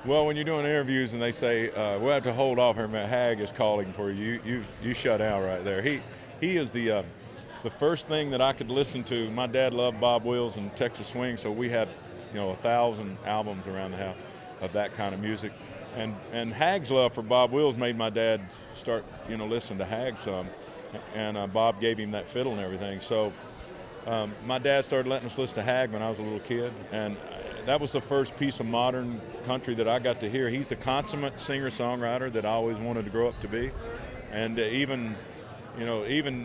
Well, when you're doing interviews and they say, we'll have to hold off here, man, Hag is calling for you, you shut down right there. He is the first thing that I could listen to. My dad loved Bob Wills and Texas Swing, so we had, 1,000 albums around the house of that kind of music. And Hag's love for Bob Wills made my dad start, listening to Hag some. And Bob gave him that fiddle and everything. So my dad started letting us listen to Hag when I was a little kid, and that was the first piece of modern country that I got to hear. He's the consummate singer-songwriter that I always wanted to grow up to be, and even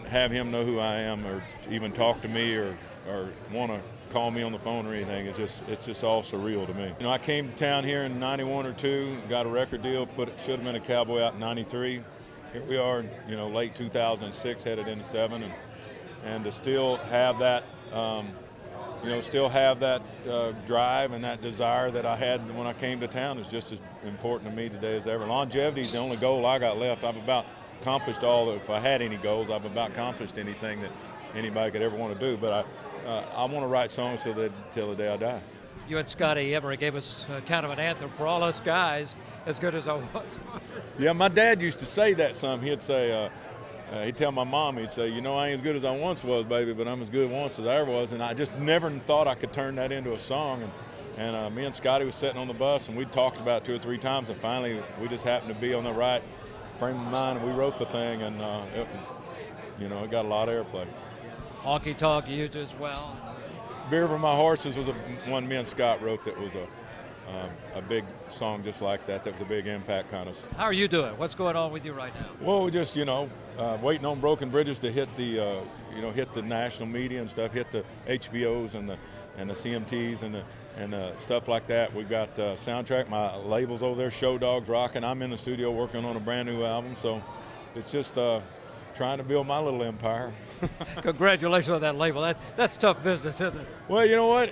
have him know who I am, or even talk to me, or want to call me on the phone or anything. It's just all surreal to me. I came to town here in '91 or '2, got a record deal, should have been a Cowboy out in '93. Here we are, late 2006, headed into '7, and to still have that. Drive and that desire that I had when I came to town is just as important to me today as ever. Longevity is the only goal I got left. I've about accomplished if I had any goals, I've about accomplished anything that anybody could ever want to do. But I want to write songs till the day I die. You and Scotty Emery gave us kind of an anthem for all us guys, As Good As I Was. Yeah, my dad used to say that some. He'd say, he'd tell my mom, he'd say, I ain't as good as I once was, baby, but I'm as good once as I ever was. And I just never thought I could turn that into a song. And me and Scotty was sitting on the bus, and we talked about it 2 or 3 times, and finally we just happened to be on the right frame of mind, and we wrote the thing, and it got a lot of airplay. Honky Tonk used as well. Beer for My Horses was one me and Scott wrote that was a big song just like that. That was a big impact kind of song. How are you doing? What's going on with you right now? Well, we just, waiting on Broken Bridges to hit the, hit the national media and stuff, hit the HBOs and the CMTs and stuff like that. We got soundtrack. My label's over there, Show Dogs Rockin'. I'm in the studio working on a brand new album, so it's just trying to build my little empire. Congratulations on that label. That's tough business, isn't it? Well, you know what?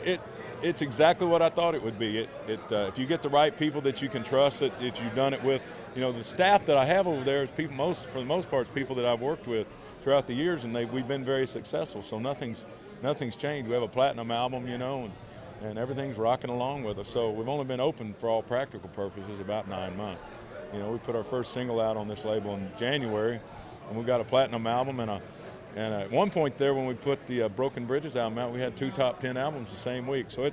It's exactly what I thought it would be. If you get the right people that you can trust, that you've done it with, the staff that I have over there is people, for the most part, people that I've worked with throughout the years, and we've been very successful. So nothing's changed. We have a platinum album, and everything's rocking along with us. So we've only been open for all practical purposes about 9 months. We put our first single out on this label in January, and we got a platinum album, and at one point there, when we put the Broken Bridges album out, we had 2 top 10 albums the same week. So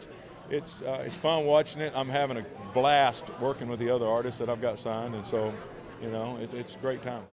it's fun watching it. I'm having a blast working with the other artists that I've got signed, and so it's a great time.